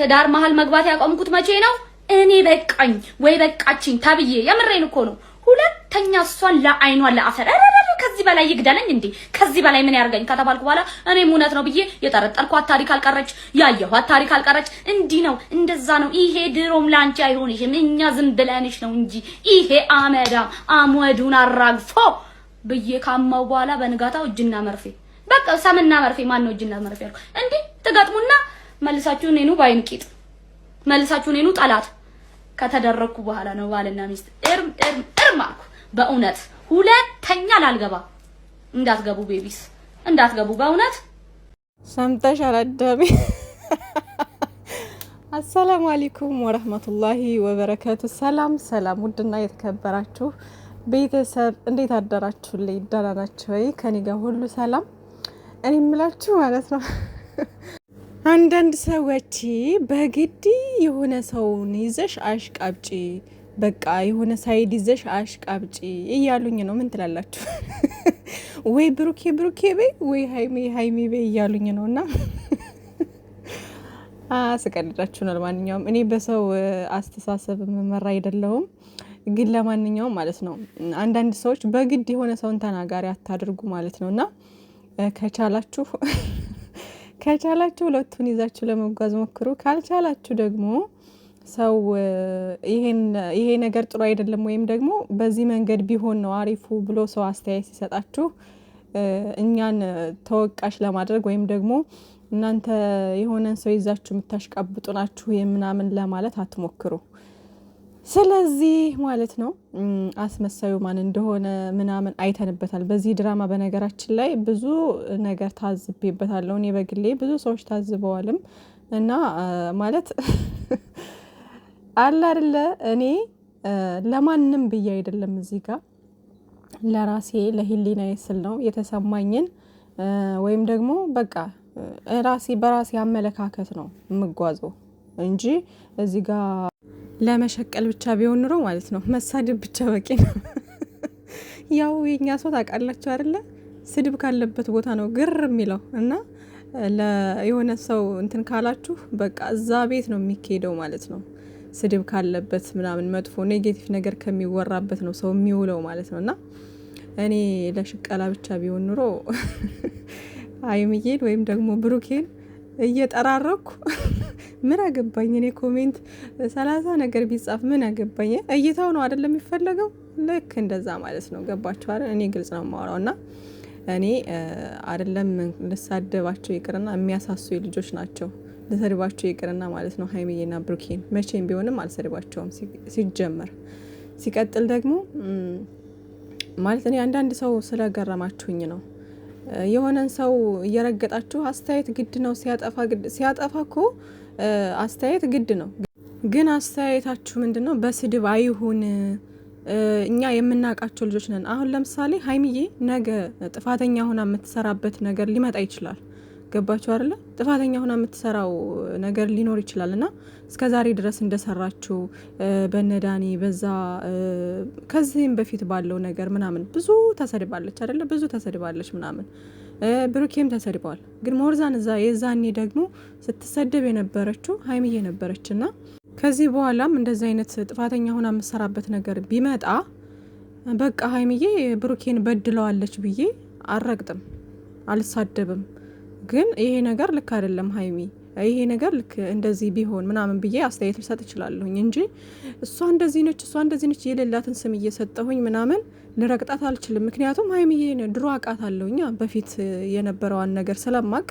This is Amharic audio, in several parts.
ትዳር መሀል መግባት ያቆምኩት መቼ ነው? እኔ በቃኝ ወይ በቃችኝ ተብዬ የምሬን እኮ ነው። ሁለተኛ እሷን ለአይኗ ለአፈር ከዚህ በላይ ይግደለኝ እንዴ ከዚህ በላይ ምን ያርገኝ ከተባልኩ በኋላ እኔም እውነት ነው ብዬ የጠረጠርኳት ታሪክ አልቀረች፣ ያየኋት ታሪክ አልቀረች። እንዲህ ነው እንደዛ ነው። ይሄ ድሮም ላንቺ አይሆንሽም እኛ ዝም ብለንሽ ነው እንጂ ይሄ አመዱን አራግፎ ብዬ ካማው በኋላ በንጋታው እጅና መርፌ በቃ ሰምና መርፌ ማን ነው እጅና መርፌ ያልኩ እንዴ ትገጥሙና መልሳችሁ እኔኑ ባይንቂጥ መልሳችሁ እኔኑ ጠላት ከተደረኩ በኋላ ነው ባልና ሚስት እርም አልኩ። በእውነት ሁለተኛ ላልገባ እንዳትገቡ ቤቢስ እንዳትገቡ በእውነት ሰምተሻል አዳሚ። አሰላሙ አለይኩም ወራህመቱላሂ ወበረካቱ። ሰላም ውድና የተከበራችሁ ቤተሰብ እንዴት አደራችሁልኝ? ደህና ናችሁ ወይ? ከኔ ጋር ሁሉ ሰላም። እኔ የምላችሁ ማለት ነው አንዳንድ ሰዎች በግድ የሆነ ሰውን ይዘሽ አሽቃብጪ፣ በቃ የሆነ ሳይድ ይዘሽ አሽቃብጪ እያሉኝ ነው። ምን ትላላችሁ? ወይ ብሩኬ በይ ወይ ሃይሚ በይ እያሉኝ ነውና ስቀልዳችሁ ነው። ለማንኛውም እኔ በሰው አስተሳሰብ መመራ አይደለሁም፣ ግን ለማንኛውም ማለት ነው አንዳንድ ሰዎች በግድ የሆነ ሰውን ተናጋሪ አታድርጉ ማለት ነውና ከቻላችሁ ሁለቱን ይዛችሁ ለመጓዝ ሞክሩ። ካልቻላችሁ ደግሞ ሰው ይሄ ነገር ጥሩ አይደለም ወይም ደግሞ በዚህ መንገድ ቢሆን ነው አሪፉ ብሎ ሰው አስተያየት ሲሰጣችሁ እኛን ተወቃሽ ለማድረግ ወይም ደግሞ እናንተ የሆነን ሰው ይዛችሁ የምታሽቃብጡ ናችሁ የምናምን ለማለት አትሞክሩ። ስለዚህ ማለት ነው አስመሳዩ ማን እንደሆነ ምናምን አይተንበታል በዚህ ድራማ። በነገራችን ላይ ብዙ ነገር ታዝቤበታለሁ እኔ በግሌ፣ ብዙ ሰዎች ታዝበዋልም እና ማለት አለ አይደለ እኔ ለማንም ብዬ አይደለም እዚህ ጋር ለራሴ ለህሊናዬ ስል ነው የተሰማኝን ወይም ደግሞ በቃ በራሴ አመለካከት ነው የምጓዘው እንጂ እዚህ ጋር ለመሸቀል ብቻ ቢሆን ኑሮ ማለት ነው መሳደብ ብቻ በቂ ነው። ያው የኛ ሰው ታውቃላችሁ አይደለ ስድብ ካለበት ቦታ ነው ግር የሚለው እና የሆነ ሰው እንትን ካላችሁ በቃ እዛ ቤት ነው የሚካሄደው ማለት ነው። ስድብ ካለበት ምናምን መጥፎ ኔጌቲቭ ነገር ከሚወራበት ነው ሰው የሚውለው ማለት ነው። እና እኔ ለሽቀላ ብቻ ቢሆን ኑሮ ሃይሚዬን ወይም ደግሞ ብሩኬን እየጠራረኩ ምን አገባኝ እኔ ኮሜንት 30 ነገር ቢጻፍ ምን አገባኝ? እይታው ነው አይደለም የሚፈለገው። ልክ እንደዛ ማለት ነው። ገባችሁ አይደል? እኔ ግልጽ ነው የማወራው እና እኔ አይደለም ልሳደባቸው ይቅርና የሚያሳሱ ልጆች ናቸው። ልሰድባቸው ይቅርና ማለት ነው ሃይሚዬና ብሩኬን መቼም ቢሆንም አልሰድባቸውም ሲጀመር። ሲቀጥል ደግሞ ማለት እኔ አንዳንድ ሰው ስለገረማችሁኝ ነው የሆነን ሰው እየረገጣችሁ አስተያየት ግድ ነው። ሲያጠፋ እኮ አስተያየት ግድ ነው። ግን አስተያየታችሁ ምንድነው? በስድብ አይሁን። እኛ የምናውቃቸው ልጆች ነን። አሁን ለምሳሌ ሃይሚዬ ነገ ጥፋተኛ ሆና የምትሰራበት ነገር ሊመጣ ይችላል። ገባችሁ አይደለ? ጥፋተኛ ሆና የምትሰራው ነገር ሊኖር ይችላል እና እስከዛሬ ድረስ እንደሰራችሁ በነዳኒ በዛ ከዚህም በፊት ባለው ነገር ምናምን ብዙ ተሰድባለች አይደለ? ብዙ ተሰድባለች ምናምን ብሩኬም ተሰድበዋል። ግን ሞርዛን የዛኔ ደግሞ ስትሰደብ የነበረችው ሃይሚዬ ነበረችና ከዚህ በኋላም እንደዚህ አይነት ጥፋተኛ ሆና የምትሰራበት ነገር ቢመጣ በቃ ሃይሚዬ ብሩኬን በድለዋለች ብዬ አልረግጥም፣ አልሳደብም። ግን ይሄ ነገር ልክ አይደለም ሃይሚ፣ ይሄ ነገር ልክ እንደዚህ ቢሆን ምናምን ብዬ አስተያየት ልሰጥ እችላለሁኝ እንጂ እሷ እንደዚህ ነች የሌላትን ስም እየሰጠሁኝ ምናምን ልረግጣት አልችልም። ምክንያቱም ሃይሚዬ ድሮ አውቃታለሁኝ በፊት የነበረዋን ነገር ስለማቅ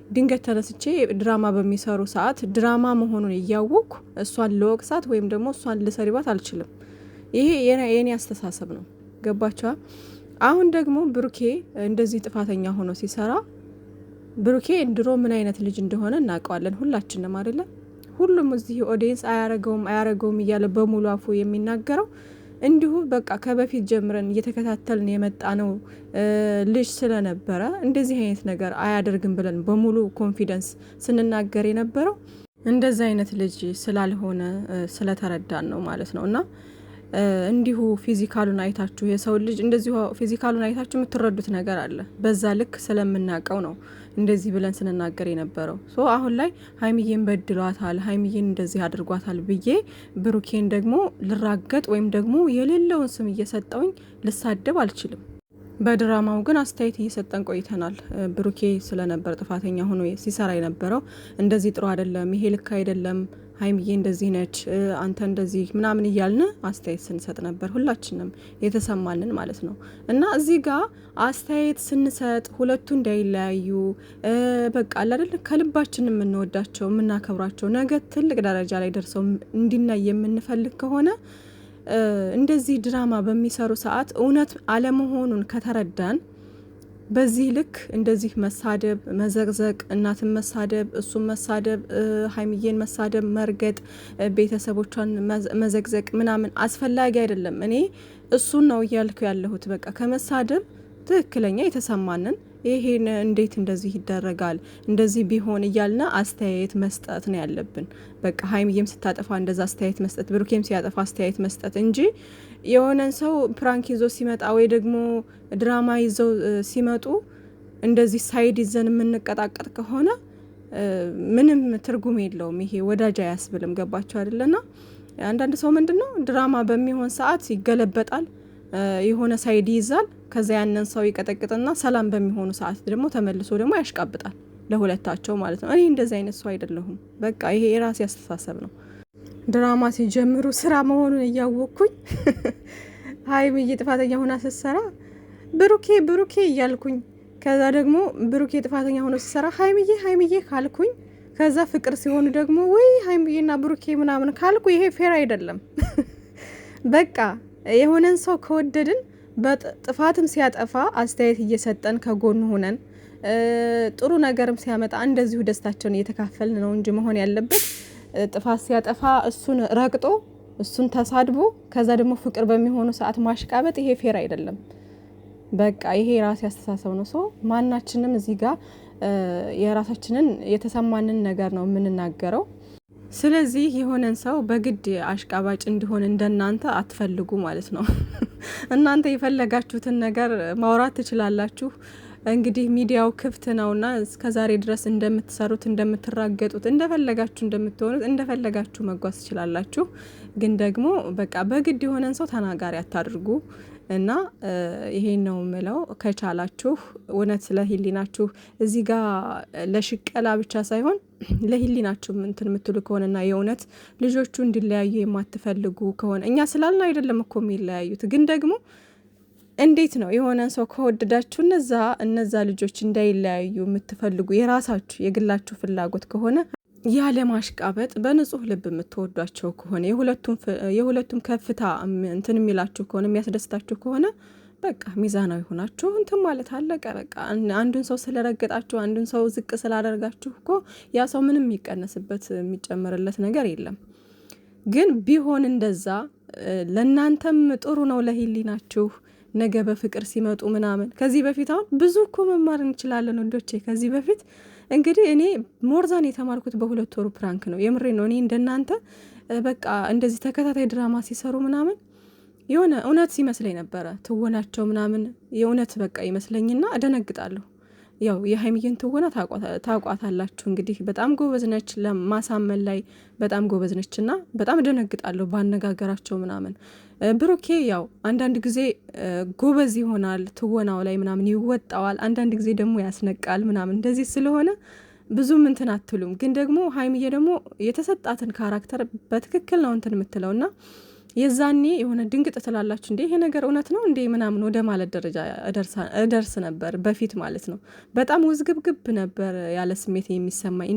ድንገት ተነስቼ ድራማ በሚሰሩ ሰዓት ድራማ መሆኑን እያወቅኩ እሷን ልወቅሳት ወይም ደግሞ እሷን ልሰድባት አልችልም። ይሄ የኔ አስተሳሰብ ነው። ገባችኋ? አሁን ደግሞ ብሩኬ እንደዚህ ጥፋተኛ ሆኖ ሲሰራ ብሩኬ ድሮ ምን አይነት ልጅ እንደሆነ እናውቀዋለን ሁላችንም አይደለ? ሁሉም እዚህ ኦዲየንስ አያረገውም እያለ በሙሉ አፉ የሚናገረው እንዲሁ በቃ ከበፊት ጀምረን እየተከታተልን የመጣ ነው ልጅ ስለነበረ እንደዚህ አይነት ነገር አያደርግም ብለን በሙሉ ኮንፊደንስ ስንናገር የነበረው እንደዚህ አይነት ልጅ ስላልሆነ ስለተረዳን ነው ማለት ነው። እና እንዲሁ ፊዚካሉን አይታችሁ የሰው ልጅ እንደዚሁ ፊዚካሉን አይታችሁ የምትረዱት ነገር አለ። በዛ ልክ ስለምናቀው ነው እንደዚህ ብለን ስንናገር የነበረው። ሶ አሁን ላይ ሀይሚዬን በድሏታል፣ ሀይሚዬን እንደዚህ አድርጓታል ብዬ ብሩኬን ደግሞ ልራገጥ ወይም ደግሞ የሌለውን ስም እየሰጠውኝ ልሳደብ አልችልም። በድራማው ግን አስተያየት እየሰጠን ቆይተናል። ብሩኬ ስለነበር ጥፋተኛ ሆኖ ሲሰራ የነበረው እንደዚህ ጥሩ አይደለም፣ ይሄ ልክ አይደለም፣ ሀይሚዬ እንደዚህ ነች፣ አንተ እንደዚህ ምናምን እያልን አስተያየት ስንሰጥ ነበር፣ ሁላችንም የተሰማንን ማለት ነው። እና እዚህ ጋር አስተያየት ስንሰጥ ሁለቱ እንዳይለያዩ በቃ አይደል ከልባችን የምንወዳቸው የምናከብራቸው ነገ ትልቅ ደረጃ ላይ ደርሰው እንዲናይ የምንፈልግ ከሆነ እንደዚህ ድራማ በሚሰሩ ሰዓት እውነት አለመሆኑን ከተረዳን በዚህ ልክ እንደዚህ መሳደብ፣ መዘግዘቅ፣ እናትን መሳደብ፣ እሱን መሳደብ፣ ሀይሚዬን መሳደብ፣ መርገጥ፣ ቤተሰቦቿን መዘግዘቅ ምናምን አስፈላጊ አይደለም። እኔ እሱን ነው እያልኩ ያለሁት። በቃ ከመሳደብ ትክክለኛ የተሰማንን ይሄን እንዴት እንደዚህ ይደረጋል እንደዚህ ቢሆን እያልና አስተያየት መስጠት ነው ያለብን። በቃ ሀይሚዬም ስታጠፋ እንደዛ አስተያየት መስጠት፣ ብሩኬም ሲያጠፋ አስተያየት መስጠት እንጂ የሆነን ሰው ፕራንክ ይዞ ሲመጣ ወይ ደግሞ ድራማ ይዘው ሲመጡ እንደዚህ ሳይድ ይዘን የምንቀጣቀጥ ከሆነ ምንም ትርጉም የለውም። ይሄ ወዳጅ አያስብልም። ገባችሁ አይደለና? አንዳንድ ሰው ምንድነው ድራማ በሚሆን ሰዓት ይገለበጣል፣ የሆነ ሳይድ ይይዛል፣ ከዛ ያንን ሰው ይቀጠቅጥና ሰላም በሚሆኑ ሰዓት ደግሞ ተመልሶ ደግሞ ያሽቃብጣል ለሁለታቸው ማለት ነው። እኔ እንደዚህ አይነት ሰው አይደለሁም። በቃ ይሄ የራሴ አስተሳሰብ ነው። ድራማ ሲጀምሩ ስራ መሆኑን እያወቅኩኝ ሀይሚዬ ጥፋተኛ ሆና ስትሰራ ብሩኬ እያልኩኝ፣ ከዛ ደግሞ ብሩኬ ጥፋተኛ ሆኖ ሲሰራ ሀይሚዬ ካልኩኝ፣ ከዛ ፍቅር ሲሆኑ ደግሞ ወይ ሀይሚዬና ብሩኬ ምናምን ካልኩ፣ ይሄ ፌር አይደለም። በቃ የሆነን ሰው ከወደድን በጥፋትም ሲያጠፋ አስተያየት እየሰጠን ከጎኑ ሆነን ጥሩ ነገርም ሲያመጣ እንደዚሁ ደስታቸውን እየተካፈልን ነው እንጂ መሆን ያለበት ጥፋት ሲያጠፋ እሱን ረግጦ እሱን ተሳድቦ ከዛ ደግሞ ፍቅር በሚሆኑ ሰዓት ማሽቃበጥ፣ ይሄ ፌር አይደለም። በቃ ይሄ የራሴ አስተሳሰብ ነው። ሰው ማናችንም እዚህ ጋር የራሳችንን የተሰማንን ነገር ነው የምንናገረው። ስለዚህ የሆነን ሰው በግድ አሽቃባጭ እንዲሆን እንደናንተ አትፈልጉ ማለት ነው። እናንተ የፈለጋችሁትን ነገር ማውራት ትችላላችሁ። እንግዲህ ሚዲያው ክፍት ነውና እስከዛሬ ድረስ እንደምትሰሩት እንደምትራገጡት እንደፈለጋችሁ እንደምትሆኑት እንደፈለጋችሁ መጓዝ ትችላላችሁ። ግን ደግሞ በቃ በግድ የሆነን ሰው ተናጋሪ አታድርጉ እና ይሄን ነው ምለው። ከቻላችሁ እውነት ስለ ህሊናችሁ እዚህ ጋር ለሽቀላ ብቻ ሳይሆን ለህሊናችሁ እንትን የምትሉ ከሆነና የእውነት ልጆቹ እንዲለያዩ የማትፈልጉ ከሆነ እኛ ስላልን አይደለም እኮ የሚለያዩት፣ ግን ደግሞ እንዴት ነው የሆነን ሰው ከወደዳችሁ እነዛ ልጆች እንዳይለያዩ የምትፈልጉ የራሳችሁ የግላችሁ ፍላጎት ከሆነ ያለ ማሽቃበጥ በንጹህ ልብ የምትወዷቸው ከሆነ የሁለቱም ከፍታ እንትን የሚላችሁ ከሆነ የሚያስደስታችሁ ከሆነ በቃ ሚዛናዊ ሆናችሁ እንትን ማለት አለቀ። በቃ አንዱን ሰው ስለረገጣችሁ አንዱን ሰው ዝቅ ስላደርጋችሁ እኮ ያ ሰው ምንም የሚቀነስበት የሚጨመርለት ነገር የለም። ግን ቢሆን እንደዛ ለእናንተም ጥሩ ነው ለህሊናችሁ። ነገ በፍቅር ሲመጡ ምናምን ከዚህ በፊት አሁን ብዙ እኮ መማር እንችላለን ወንዶቼ። ከዚህ በፊት እንግዲህ እኔ ሞርዛን የተማርኩት በ2 ወሩ ፕራንክ ነው። የምሬ ነው። እኔ እንደናንተ በቃ እንደዚህ ተከታታይ ድራማ ሲሰሩ ምናምን የሆነ እውነት ሲመስለኝ ነበረ ትወናቸው ምናምን የእውነት በቃ ይመስለኝና እደነግጣለሁ። ያው የሀይሚዬን ትወና ታውቋታላችሁ እንግዲህ በጣም ጎበዝ ነች፣ ለማሳመን ላይ በጣም ጎበዝ ነች እና በጣም እደነግጣለሁ ባነጋገራቸው ምናምን። ብሩኬ ያው አንዳንድ ጊዜ ጎበዝ ይሆናል ትወናው ላይ ምናምን ይወጣዋል፣ አንዳንድ ጊዜ ደግሞ ያስነቃል ምናምን። እንደዚህ ስለሆነ ብዙም እንትን አትሉም። ግን ደግሞ ሀይሚዬ ደግሞ የተሰጣትን ካራክተር በትክክል ነው እንትን የምትለውና የዛኔ የሆነ ድንግጥ ትላላችሁ። እንዴ ይሄ ነገር እውነት ነው እንዴ ምናምን ወደ ማለት ደረጃ እደርስ ነበር በፊት ማለት ነው። በጣም ውዝግብግብ ነበር ያለ ስሜት የሚሰማኝ።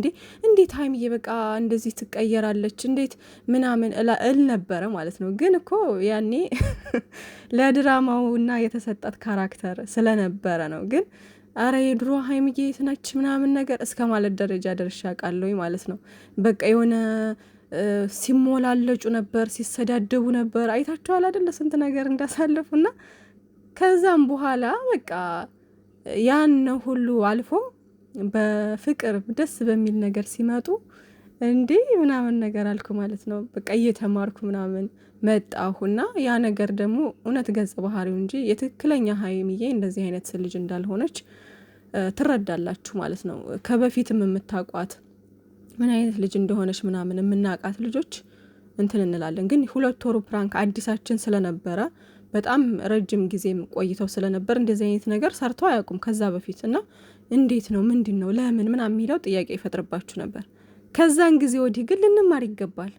እንዴት ሀይሚዬ በቃ እንደዚህ ትቀየራለች እንዴት ምናምን እል ነበረ ማለት ነው። ግን እኮ ያኔ ለድራማውና የተሰጣት ካራክተር ስለነበረ ነው። ግን አረ የድሮ ሀይሚዬ የትነች ምናምን ነገር እስከ ማለት ደረጃ ደርሻ ቃለሁ ማለት ነው። በቃ የሆነ ሲሞላለጩ ነበር፣ ሲሰዳደቡ ነበር። አይታችኋል አይደለ ስንት ነገር እንዳሳለፉና ከዛም በኋላ በቃ ያን ሁሉ አልፎ በፍቅር ደስ በሚል ነገር ሲመጡ እንዴ ምናምን ነገር አልኩ ማለት ነው። በቃ እየተማርኩ ምናምን መጣሁና ያ ነገር ደግሞ እውነት ገጽ ባህሪው እንጂ የትክክለኛ ሀይሚዬ እንደዚህ አይነት ልጅ እንዳልሆነች ትረዳላችሁ ማለት ነው። ከበፊትም የምታውቋት ምን አይነት ልጅ እንደሆነች ምናምን የምናውቃት ልጆች እንትን እንላለን። ግን 2 ወሩ ፕራንክ አዲሳችን ስለነበረ በጣም ረጅም ጊዜም ቆይተው ስለነበር እንደዚህ አይነት ነገር ሰርተው አያውቁም ከዛ በፊት እና እንዴት ነው ምንድን ነው ለምን ምናምን የሚለው ጥያቄ ይፈጥርባችሁ ነበር። ከዛን ጊዜ ወዲህ ግን ልንማር ይገባል።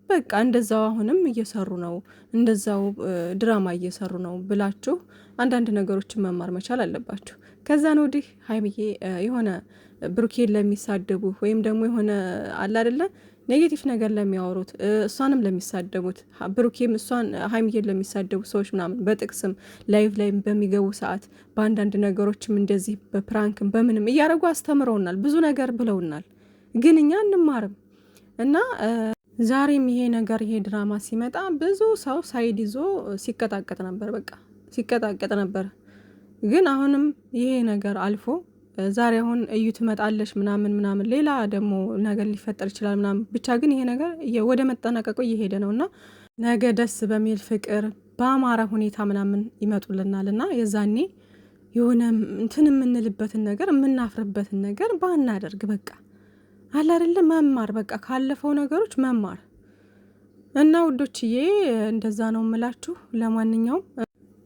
በቃ እንደዛው አሁንም እየሰሩ ነው፣ እንደዛው ድራማ እየሰሩ ነው ብላችሁ አንዳንድ ነገሮችን መማር መቻል አለባችሁ። ከዛን ወዲህ ሀይሚዬ የሆነ ብሩኬን ለሚሳደቡ ወይም ደግሞ የሆነ አለ አይደለ ኔጌቲቭ ነገር ለሚያወሩት እሷንም ለሚሳደቡት ብሩኬም እሷን ሀይሚዬን ለሚሳደቡ ሰዎች ምናምን በጥቅስም ላይቭ ላይ በሚገቡ ሰዓት በአንዳንድ ነገሮችም እንደዚህ በፕራንክም በምንም እያደረጉ አስተምረውናል፣ ብዙ ነገር ብለውናል። ግን እኛ እንማርም እና ዛሬም ይሄ ነገር ይሄ ድራማ ሲመጣ ብዙ ሰው ሳይድ ይዞ ሲቀጣቀጥ ነበር፣ በቃ ሲቀጣቀጥ ነበር። ግን አሁንም ይሄ ነገር አልፎ ዛሬ አሁን እዩ ትመጣለች ምናምን ሌላ ደግሞ ነገር ሊፈጠር ይችላል ምናምን ብቻ ግን ይሄ ነገር ወደ መጠናቀቁ እየሄደ ነውና ነገ ደስ በሚል ፍቅር በአማረ ሁኔታ ምናምን ይመጡልናል እና የዛኔ የሆነ እንትን የምንልበትን ነገር የምናፍርበትን ነገር ባናደርግ በቃ አለ አይደለ መማር በቃ ካለፈው ነገሮች መማር እና ውዶችዬ እንደዛ ነው የምላችሁ። ለማንኛውም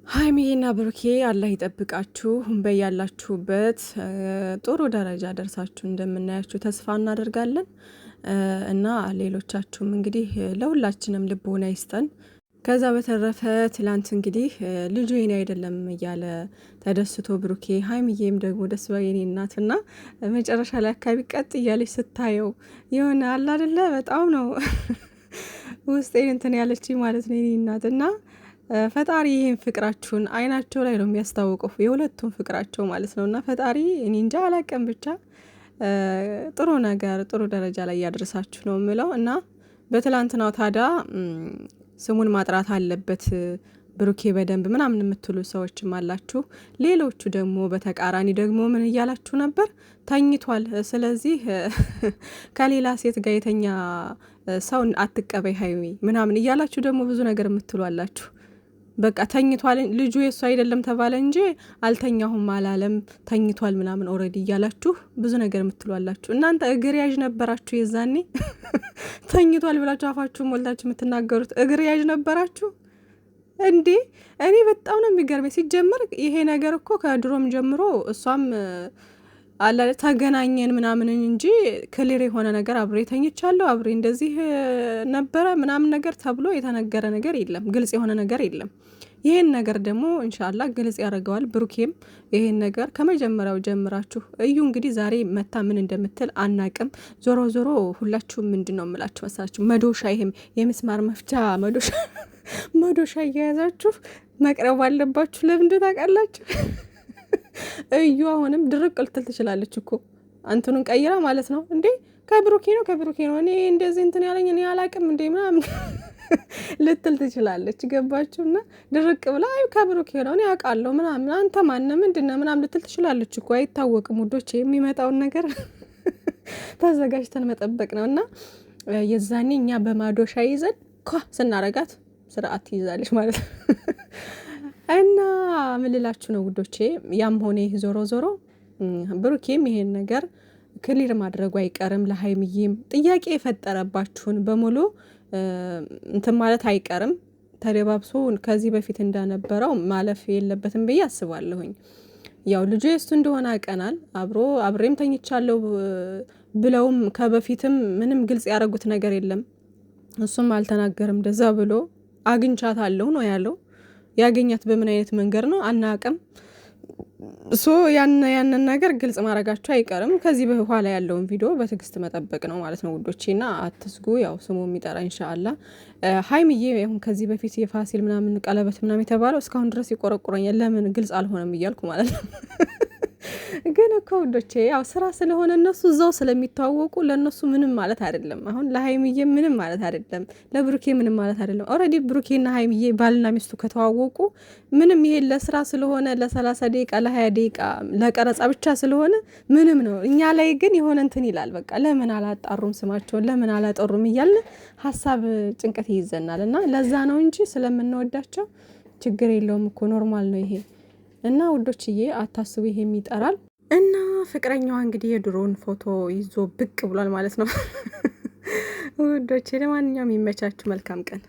ሀይሚዬና ብሩኬ አላህ ይጠብቃችሁ፣ በያላችሁበት ጥሩ ደረጃ ደርሳችሁ እንደምናያችሁ ተስፋ እናደርጋለን እና ሌሎቻችሁም እንግዲህ ለሁላችንም ልቦና ይስጠን። ከዛ በተረፈ ትላንት እንግዲህ ልጁ የኔ አይደለም እያለ ተደስቶ ብሩኬ ሀይሚዬም ደግሞ ደስ የኔ እናትና መጨረሻ ላይ አካባቢ ቀጥ እያለች ስታየው የሆነ አለ አይደለ በጣም ነው ውስጤን እንትን ያለች ማለት ነው የኔ እናትና ፈጣሪ ይሄን ፍቅራችሁን አይናቸው ላይ ነው የሚያስታውቀው የሁለቱም ፍቅራቸው ማለት ነውና ፈጣሪ እኔ እንጃ አላቀም ብቻ ጥሩ ነገር ጥሩ ደረጃ ላይ ያደርሳችሁ ነው የምለው እና በትላንትናው ታዲያ ስሙን ማጥራት አለበት ብሩኬ በደንብ ምናምን የምትሉ ሰዎችም አላችሁ። ሌሎቹ ደግሞ በተቃራኒ ደግሞ ምን እያላችሁ ነበር? ተኝቷል፣ ስለዚህ ከሌላ ሴት ጋር የተኛ ሰው አትቀበይ ሀይሚ ምናምን እያላችሁ ደግሞ ብዙ ነገር የምትሉ አላችሁ። በቃ ተኝቷል ልጁ የሱ አይደለም ተባለ እንጂ አልተኛሁም አላለም ተኝቷል ምናምን ኦሬዲ እያላችሁ ብዙ ነገር የምትሏላችሁ። እናንተ እግር ያዥ ነበራችሁ የዛኔ ተኝቷል ብላችሁ አፋችሁ ሞልታችሁ የምትናገሩት እግር ያዥ ነበራችሁ እንዴ? እኔ በጣም ነው የሚገርመኝ። ሲጀምር ይሄ ነገር እኮ ከድሮም ጀምሮ እሷም አለ ተገናኘን ምናምን እንጂ ክሊር የሆነ ነገር አብሬ ተኝቻለሁ አብሬ እንደዚህ ነበረ ምናምን ነገር ተብሎ የተነገረ ነገር የለም፣ ግልጽ የሆነ ነገር የለም። ይሄን ነገር ደግሞ ኢንሻአላህ ግልጽ ያደርገዋል ብሩኬም። ይሄን ነገር ከመጀመሪያው ጀምራችሁ እዩ። እንግዲህ ዛሬ መታ ምን እንደምትል አናቅም። ዞሮ ዞሮ ሁላችሁም ምንድነው የምላችሁ መሳችሁ መዶሻ፣ ይሄም የምስማር መፍቻ መዶሻ እየያዛችሁ መቅረብ አለባችሁ። ለምን ታውቃላችሁ? እዩ አሁንም ድርቅ ልትል ትችላለች እኮ አንተኑን ቀይራ ማለት ነው እንዴ ከብሩኬ ነው እኔ እንደዚህ እንትን ያለኝ እኔ አላቅም እንዴ ምናምን ልትል ትችላለች። ገባችሁና ድርቅ ብላ አይ ከብሩኬ ነው እኔ አውቃለሁ ምናምን አንተ ማን ምንድነው ምናምን ልትል ትችላለች እኮ አይታወቅም ውዶች። የሚመጣውን ነገር ተዘጋጅተን መጠበቅ ነውና የዛኔ እኛ በማዶሻ ይዘን ስናረጋት ስርዓት ትይዛለች ማለት ነው። እና ምልላችሁ ነው ውዶቼ፣ ያም ሆነ ዞሮ ዞሮ ብሩኬም ይሄን ነገር ክሊር ማድረጉ አይቀርም። ለሀይሚዬም ጥያቄ የፈጠረባችሁን በሙሉ እንትን ማለት አይቀርም። ተደባብሶ ከዚህ በፊት እንዳነበረው ማለፍ የለበትም ብዬ አስባለሁኝ። ያው ልጁ የሱ እንደሆነ አቀናል አብሬም ተኝቻለሁ ብለውም ከበፊትም ምንም ግልጽ ያደረጉት ነገር የለም። እሱም አልተናገርም እንደዛ ብሎ አግኝቻታለሁ ነው ያለው። ያገኛት በምን አይነት መንገድ ነው አናቅም። ያንን ነገር ግልጽ ማድረጋቸው አይቀርም። ከዚህ በኋላ ያለውን ቪዲዮ በትዕግስት መጠበቅ ነው ማለት ነው ውዶቼና አትስጉ። ያው ስሙ የሚጠራ ኢንሻአላህ። ሀይሚዬ አሁን ከዚህ በፊት የፋሲል ምናምን ቀለበት ምናምን የተባለው እስካሁን ድረስ ይቆረቁረኛል። ለምን ግልጽ አልሆነም እያልኩ ማለት ነው። ግን እኮ ውዶቼ ያው ስራ ስለሆነ እነሱ እዛው ስለሚተዋወቁ ለእነሱ ምንም ማለት አይደለም። አሁን ለሀይሚዬ ምንም ማለት አይደለም፣ ለብሩኬ ምንም ማለት አይደለም። ኦልሬዲ ብሩኬና ሀይሚዬ ባልና ሚስቱ ከተዋወቁ ምንም ይሄ ለስራ ስለሆነ ለ30 ደቂቃ ለ20 ደቂቃ ለቀረጻ ብቻ ስለሆነ ምንም ነው። እኛ ላይ ግን የሆነ እንትን ይላል። በቃ ለምን አላጣሩም ስማቸውን ለምን አላጠሩም እያልን ሀሳብ ጭንቀት ይይዘናል። እና ለዛ ነው እንጂ ስለምንወዳቸው ችግር የለውም እኮ ኖርማል ነው ይሄ። እና ውዶችዬ አታስቡ፣ ይሄም ይጠራል። እና ፍቅረኛዋ እንግዲህ የድሮውን ፎቶ ይዞ ብቅ ብሏል ማለት ነው። ውዶቼ ለማንኛውም ይመቻችሁ። መልካም ቀን